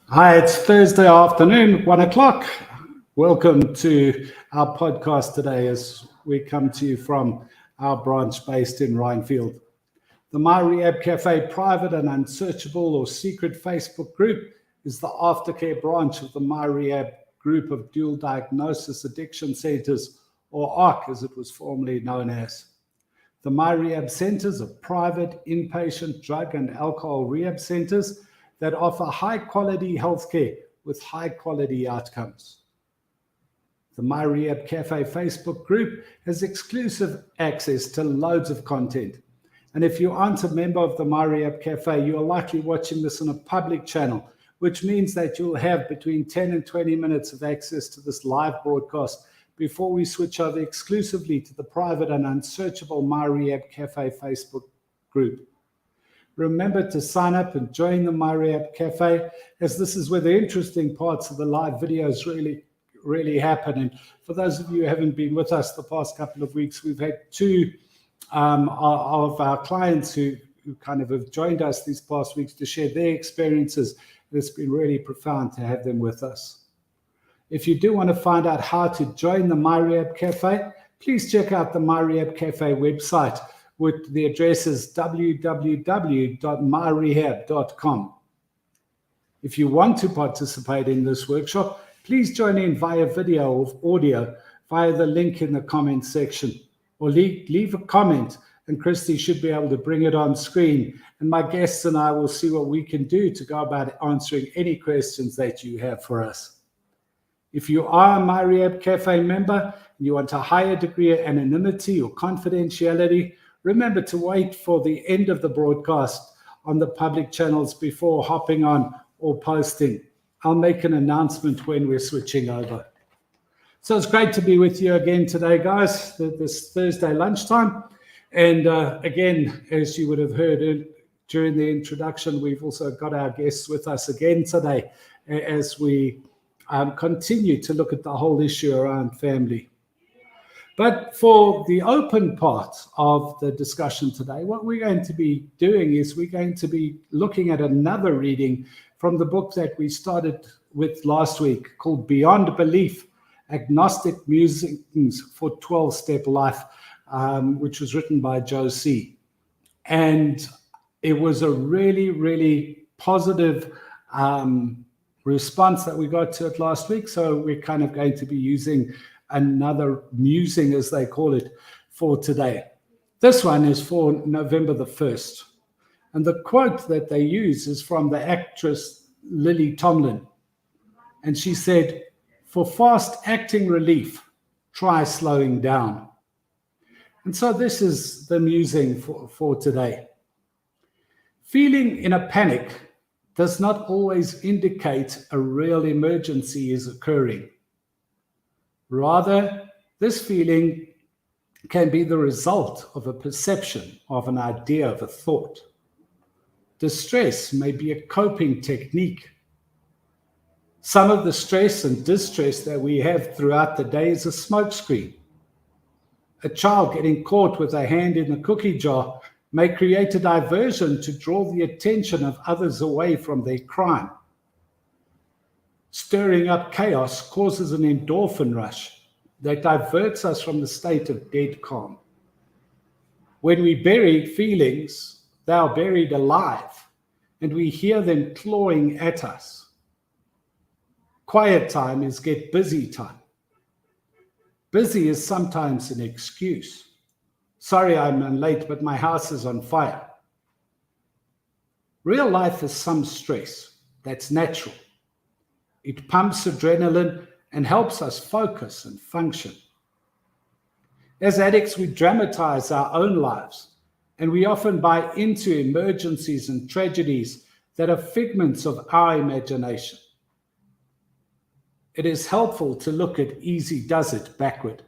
Hi, it's Thursday afternoon, 1:00. Welcome to our podcast today as we come to you from our branch based in Rhinefield. The MyRehab Cafe private and unsearchable or secret Facebook group is the aftercare branch of the MyRehab Group of dual diagnosis addiction centers, or ARC as it was formerly known as. The MyRehab centers are private inpatient drug and alcohol rehab centers that offer high-quality healthcare with high-quality outcomes. The MyRehab Cafe Facebook group has exclusive access to loads of content. And if you aren't a member of the MyRehab Cafe, you are likely watching this on a public channel, which means that you'll have between 10 and 20 minutes of access to this live broadcast before we switch over exclusively to the private and unsearchable MyRehab Cafe Facebook group. Remember to sign up and join the MyRehab Cafe, as this is where the interesting parts of the live videos really happen. And for those of you who haven't been with us the past couple of weeks, we've had two of our clients who kind of have joined us these past weeks to share their experiences. It's been really profound to have them with us. If you do want to find out how to join the MyRehab Cafe, please check out the MyRehab Cafe website, with the addresses www.myrehab.com. If you want to participate in this workshop, please join in via video or audio via the link in the comment section, or leave a comment and Christy should be able to bring it on screen, and my guests and I will see what we can do to go about answering any questions that you have for us. If you are a MyRehab Cafe member and you want a higher degree of anonymity or confidentiality, remember to wait for the end of the broadcast on the public channels before hopping on or posting. I'll make an announcement when we're switching over. So it's great to be with you again today, guys, this Thursday lunchtime. And again, as you would have heard during the introduction, we've also got our guests with us again today as we continue to look at the whole issue around family. But for the open part of the discussion today, what we're going to be doing is we're going to be looking at another reading from the book that we started with last week called Beyond Belief, Agnostic Musings for 12-Step Life, which was written by 𝗾𝙗𝗃. And it was a really, really positive response that we got to it last week. So we're kind of going to be using another musing, as they call it, for today. This one is for November the 1st. And the quote that they use is from the actress Lily Tomlin. And she said, "For fast-acting relief, try slowing down." And so this is the musing for today. Feeling in a panic does not always indicate a real emergency is occurring. Rather, this feeling can be the result of a perception, of an idea, of a thought. Distress may be a coping technique. Some of the stress and distress that we have throughout the day is a smokescreen. A child getting caught with a hand in the cookie jar may create a diversion to draw the attention of others away from their crime. Stirring up chaos causes an endorphin rush that diverts us from the state of dead calm. When we bury feelings, they are buried alive, and we hear them clawing at us. Quiet time is get busy time. Busy is sometimes an excuse. Sorry I'm late, but my house is on fire. Real life is some stress. That's natural. It pumps adrenaline and helps us focus and function. As addicts, we dramatize our own lives, and we often buy into emergencies and tragedies that are figments of our imagination. It is helpful to look at 𝗔𝙠𝙧 does it backward.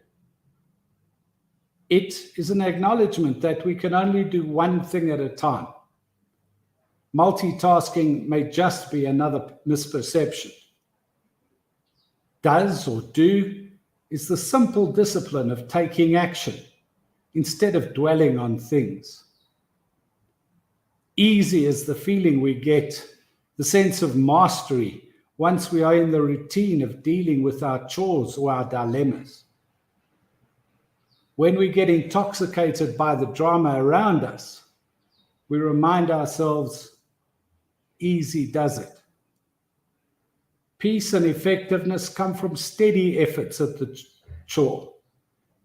It is an acknowledgement that we can only do one thing at a time. Multitasking may just be another misperception. Does or do is the simple discipline of taking action instead of dwelling on things. Easy is the feeling we get, the sense of mastery once we are in the routine of dealing with our chores or our dilemmas. When we get intoxicated by the drama around us, we remind ourselves, easy does it. Peace and effectiveness come from steady efforts at the chore,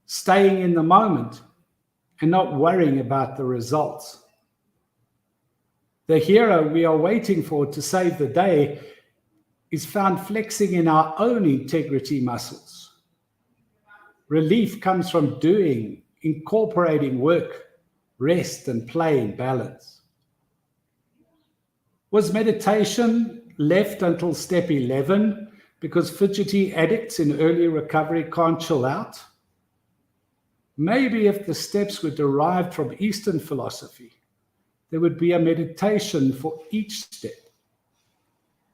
staying in the moment and not worrying about the results. The hero we are waiting for to save the day is found flexing in our own integrity muscles. Relief comes from doing, incorporating work, rest, and play in balance. Was meditation left until step 11 because fidgety addicts in early recovery can't chill out? Maybe if the steps were derived from Eastern philosophy, there would be a meditation for each step.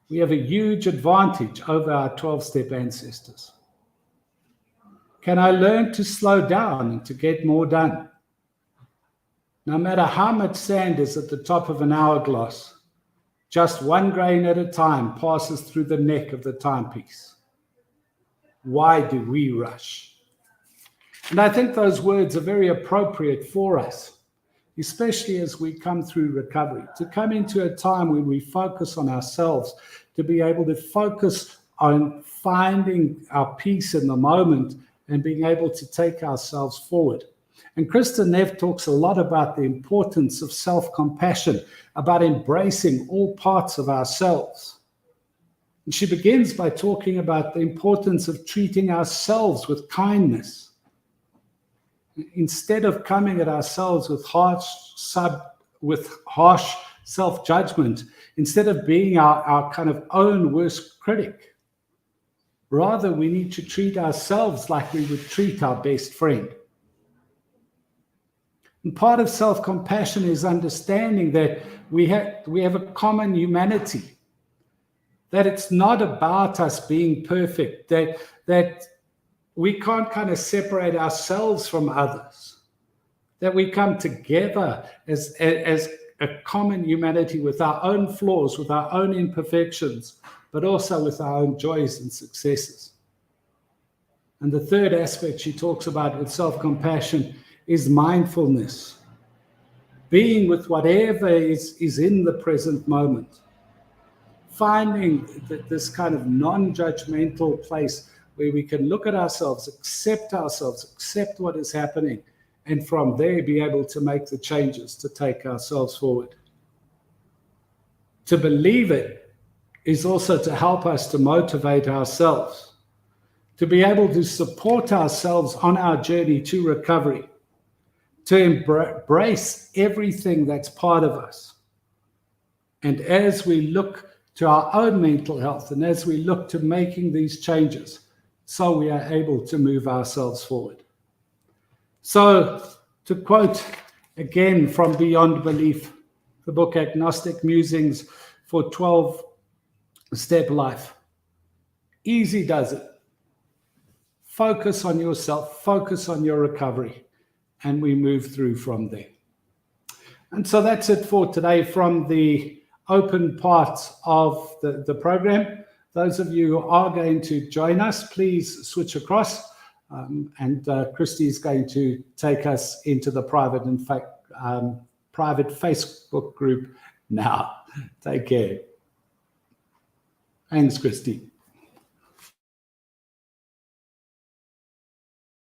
We have a huge advantage over our 12-step ancestors. Can I learn to slow down and to get more done? No matter how much sand is at the top of an hourglass, just one grain at a time passes through the neck of the timepiece. Why do we rush? And I think those words are very appropriate for us, especially as we come through recovery, to come into a time when we focus on ourselves, to be able to focus on finding our peace in the moment and being able to take ourselves forward. And Krista Neff talks a lot about the importance of self-compassion, about embracing all parts of ourselves. And she begins by talking about the importance of treating ourselves with kindness. Instead of coming at ourselves with harsh self-judgment, instead of being our kind of own worst critic, rather we need to treat ourselves like we would treat our best friend. And part of self-compassion is understanding that we have a common humanity, that it's not about us being perfect, that we can't kind of separate ourselves from others, that we come together as a common humanity with our own flaws, with our own imperfections, but also with our own joys and successes. And the third aspect she talks about with self-compassion is mindfulness, being with whatever is in the present moment, finding this kind of non-judgmental place where we can look at ourselves, accept what is happening, and from there be able to make the changes to take ourselves forward. To believe it is also to help us to motivate ourselves, to be able to support ourselves on our journey to recovery, to embrace everything that's part of us. And as we look to our own mental health and as we look to making these changes, so we are able to move ourselves forward. So, to quote again from Beyond Belief, the book Agnostic Musings for 12-Step Life, easy does it. Focus on yourself, focus on your recovery, and we move through from there. And so that's it for today from the open parts of the program. Those of you who are going to join us, please switch across. And Christy is going to take us into the private Facebook group now. Take care. Thanks, Christy.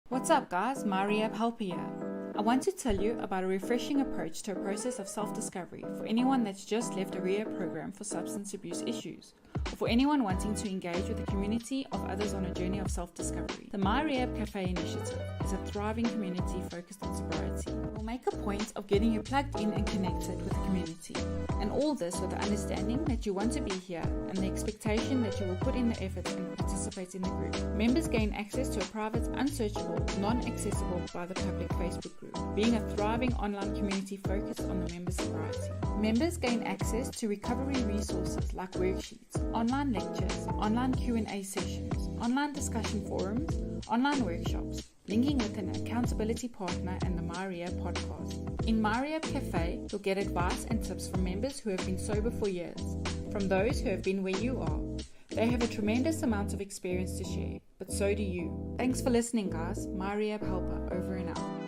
What's up, guys? MyRehab Helper here. I want to tell you about a refreshing approach to a process of self-discovery for anyone that's just left a rehab program for substance abuse issues, or for anyone wanting to engage with a community of others on a journey of self-discovery. The MyRehab Cafe initiative is a thriving community focused on sobriety. We'll make a point of getting you plugged in and connected with the community, and all this with the understanding that you want to be here and the expectation that you will put in the effort and participate in the group. Members gain access to a private, unsearchable, non-accessible by the public Facebook group, being a thriving online community focused on the member's sobriety. Members gain access to recovery resources like worksheets, online lectures, online Q&A sessions, online discussion forums, online workshops, linking with an accountability partner and the MyRehab podcast. In MyRehab Cafe, you'll get advice and tips from members who have been sober for years, from those who have been where you are, They have a tremendous amount of experience to share, but so do you. Thanks for listening, guys. MyRehab Helper, over and out.